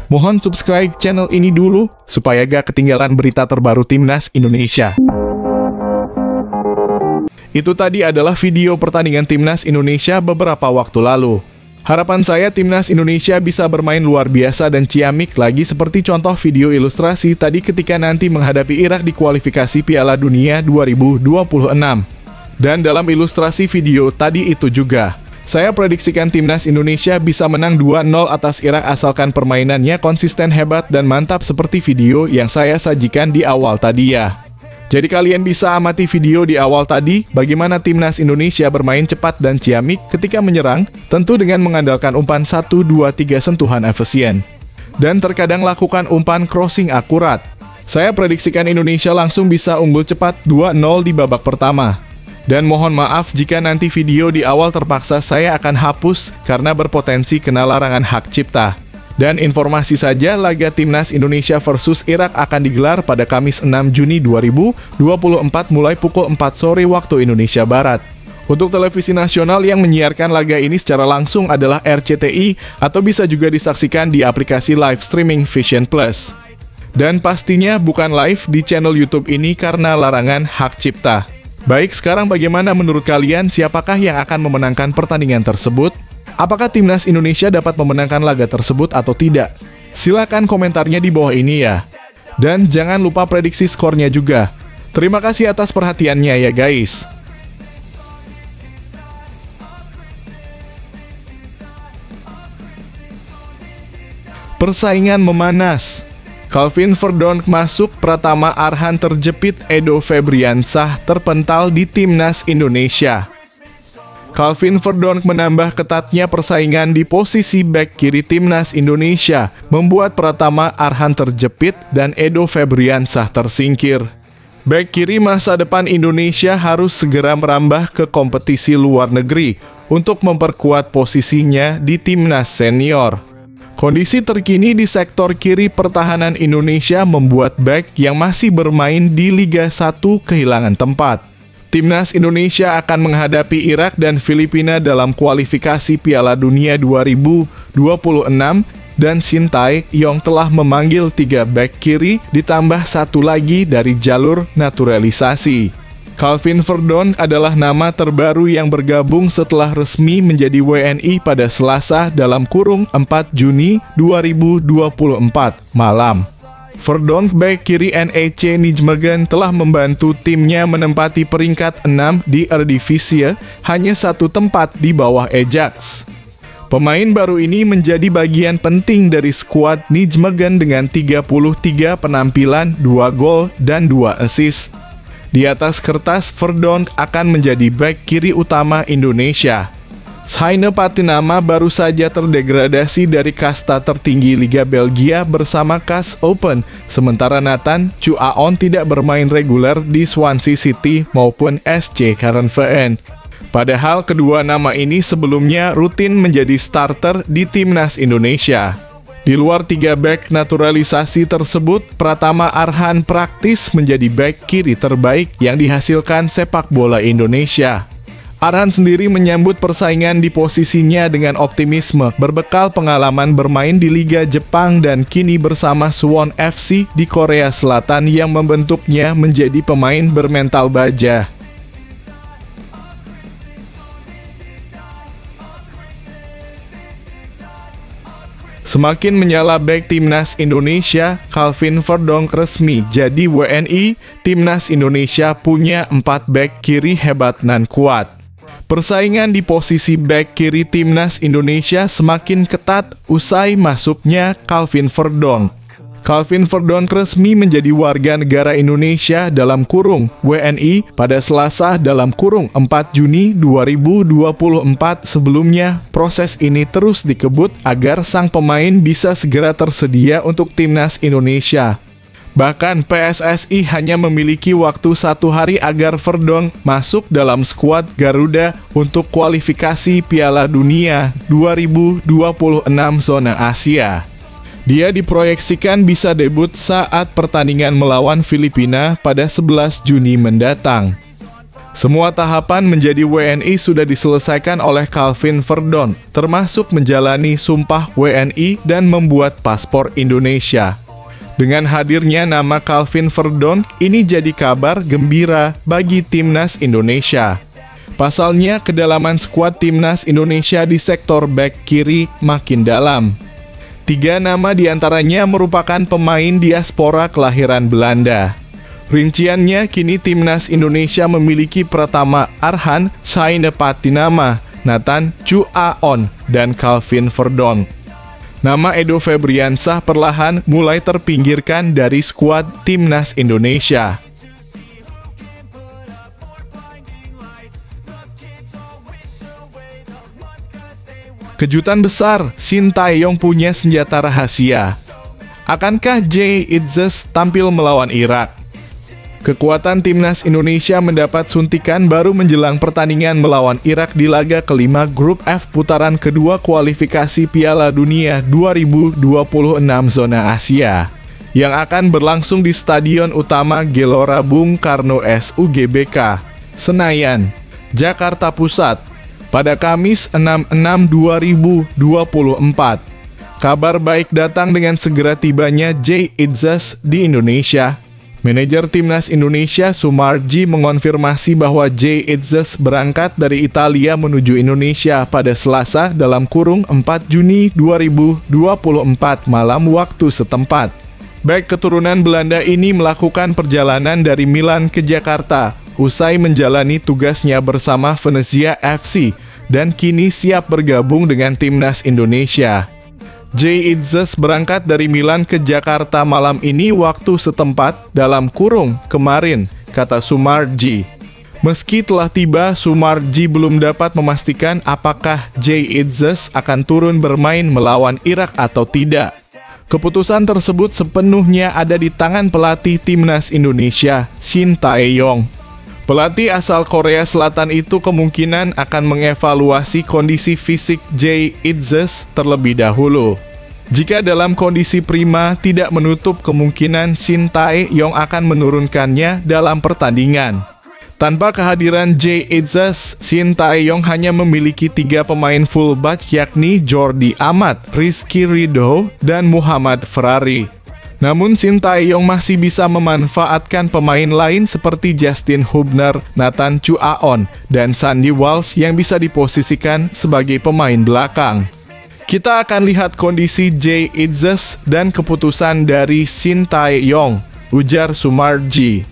Mohon subscribe channel ini dulu, supaya gak ketinggalan berita terbaru Timnas Indonesia. Itu tadi adalah video pertandingan Timnas Indonesia beberapa waktu lalu. Harapan saya Timnas Indonesia bisa bermain luar biasa dan ciamik lagi seperti contoh video ilustrasi tadi ketika nanti menghadapi Irak di kualifikasi Piala Dunia 2026. Dan dalam ilustrasi video tadi itu juga, saya prediksikan Timnas Indonesia bisa menang 2-0 atas Irak asalkan permainannya konsisten, hebat, dan mantap seperti video yang saya sajikan di awal tadi ya. Jadi kalian bisa amati video di awal tadi, bagaimana Timnas Indonesia bermain cepat dan ciamik ketika menyerang, tentu dengan mengandalkan umpan 1-2-3 sentuhan efisien. Dan terkadang lakukan umpan crossing akurat. Saya prediksikan Indonesia langsung bisa unggul cepat 2-0 di babak pertama. Dan mohon maaf jika nanti video di awal terpaksa saya akan hapus karena berpotensi kena larangan hak cipta. Dan informasi saja, laga Timnas Indonesia versus Irak akan digelar pada Kamis 6 Juni 2024 mulai pukul 4 sore waktu Indonesia Barat. Untuk televisi nasional yang menyiarkan laga ini secara langsung adalah RCTI atau bisa juga disaksikan di aplikasi live streaming Vision Plus. Dan pastinya bukan live di channel YouTube ini karena larangan hak cipta. Baik, sekarang bagaimana menurut kalian, siapakah yang akan memenangkan pertandingan tersebut? Apakah Timnas Indonesia dapat memenangkan laga tersebut atau tidak? Silakan komentarnya di bawah ini ya. Dan jangan lupa prediksi skornya juga. Terima kasih atas perhatiannya ya guys. Persaingan memanas. Calvin Verdonk masuk, Pratama Arhan terjepit, Edo Febriansah terpental di Timnas Indonesia. Calvin Verdonk menambah ketatnya persaingan di posisi bek kiri Timnas Indonesia, membuat Pratama Arhan terjepit dan Edo Febriansah tersingkir. Bek kiri masa depan Indonesia harus segera merambah ke kompetisi luar negeri untuk memperkuat posisinya di Timnas Senior. Kondisi terkini di sektor kiri pertahanan Indonesia membuat bek yang masih bermain di Liga 1 kehilangan tempat. Timnas Indonesia akan menghadapi Irak dan Filipina dalam kualifikasi Piala Dunia 2026 dan Shin Tae-yong telah memanggil 3 bek kiri ditambah 1 lagi dari jalur naturalisasi. Calvin Verdonk adalah nama terbaru yang bergabung setelah resmi menjadi WNI pada Selasa dalam kurung 4 Juni 2024 malam. Verdonk bek kiri NEC Nijmegen telah membantu timnya menempati peringkat 6 di Eredivisie, hanya 1 tempat di bawah Ajax. Pemain baru ini menjadi bagian penting dari skuad Nijmegen dengan 33 penampilan, 2 gol, dan 2 assist. Di atas kertas, Verdonk akan menjadi bek kiri utama Indonesia. Heine Patinama baru saja terdegradasi dari kasta tertinggi Liga Belgia bersama KAS Open, sementara Nathan Chuaon tidak bermain reguler di Swansea City maupun SC Heerenveen. Padahal kedua nama ini sebelumnya rutin menjadi starter di Timnas Indonesia. Di luar 3 bek naturalisasi tersebut, Pratama Arhan praktis menjadi bek kiri terbaik yang dihasilkan sepak bola Indonesia. Arhan sendiri menyambut persaingan di posisinya dengan optimisme, berbekal pengalaman bermain di Liga Jepang dan kini bersama Suwon FC di Korea Selatan yang membentuknya menjadi pemain bermental baja. Semakin menyala bek Timnas Indonesia, Calvin Verdonk resmi jadi WNI. Timnas Indonesia punya 4 bek kiri hebat dan kuat. Persaingan di posisi bek kiri Timnas Indonesia semakin ketat usai masuknya Calvin Verdonk. Calvin Verdonk resmi menjadi warga negara Indonesia dalam kurung WNI pada Selasa dalam kurung 4 Juni 2024. Sebelumnya, proses ini terus dikebut agar sang pemain bisa segera tersedia untuk Timnas Indonesia. Bahkan PSSI hanya memiliki waktu 1 hari agar Verdonk masuk dalam skuad Garuda untuk kualifikasi Piala Dunia 2026 zona Asia. Dia diproyeksikan bisa debut saat pertandingan melawan Filipina pada 11 Juni mendatang. Semua tahapan menjadi WNI sudah diselesaikan oleh Calvin Verdonk, termasuk menjalani sumpah WNI dan membuat paspor Indonesia. Dengan hadirnya nama Calvin Verdonk, ini jadi kabar gembira bagi Timnas Indonesia. Pasalnya, kedalaman skuad Timnas Indonesia di sektor bek kiri makin dalam. 3 nama diantaranya merupakan pemain diaspora kelahiran Belanda. Rinciannya, kini Timnas Indonesia memiliki Pratama Arhan, Saine Patinama, Nathan Chu Aon, dan Calvin Verdonk. Nama Edo Febriansah perlahan mulai terpinggirkan dari skuad Timnas Indonesia. Kejutan besar, Shin Tae-yong punya senjata rahasia. Akankah Jay Itzes tampil melawan Irak? Kekuatan Timnas Indonesia mendapat suntikan baru menjelang pertandingan melawan Irak di laga kelima Grup F putaran kedua kualifikasi Piala Dunia 2026 zona Asia, yang akan berlangsung di Stadion Utama Gelora Bung Karno SUGBK, Senayan, Jakarta Pusat, pada Kamis 6/6/2024. Kabar baik datang dengan segera tibanya Jay Itzes di Indonesia. Manajer Timnas Indonesia Sumarji mengonfirmasi bahwa Jay Itzes berangkat dari Italia menuju Indonesia pada Selasa dalam kurung 4 Juni 2024 malam waktu setempat. Bek keturunan Belanda ini melakukan perjalanan dari Milan ke Jakarta usai menjalani tugasnya bersama Venezia FC dan kini siap bergabung dengan Timnas Indonesia. Jay Itzes berangkat dari Milan ke Jakarta malam ini waktu setempat dalam kurung kemarin, kata Sumarji. Meski telah tiba, Sumarji belum dapat memastikan apakah Jay Itzes akan turun bermain melawan Irak atau tidak. Keputusan tersebut sepenuhnya ada di tangan pelatih Timnas Indonesia, Shin Tae-yong. Pelatih asal Korea Selatan itu kemungkinan akan mengevaluasi kondisi fisik Jay Itzes terlebih dahulu. Jika dalam kondisi prima, tidak menutup kemungkinan Shin Tae-yong akan menurunkannya dalam pertandingan. Tanpa kehadiran Jay Itzes, Shin Tae-yong hanya memiliki 3 pemain fullback yakni Jordi Amat, Rizky Ridho, dan Muhammad Ferrari. Namun Shin Tae-yong masih bisa memanfaatkan pemain lain seperti Justin Hubner, Nathan Chu Aon, dan Sandy Walsh yang bisa diposisikan sebagai pemain belakang. Kita akan lihat kondisi Jay Itzes dan keputusan dari Shin Tae-yong, ujar Sumarji.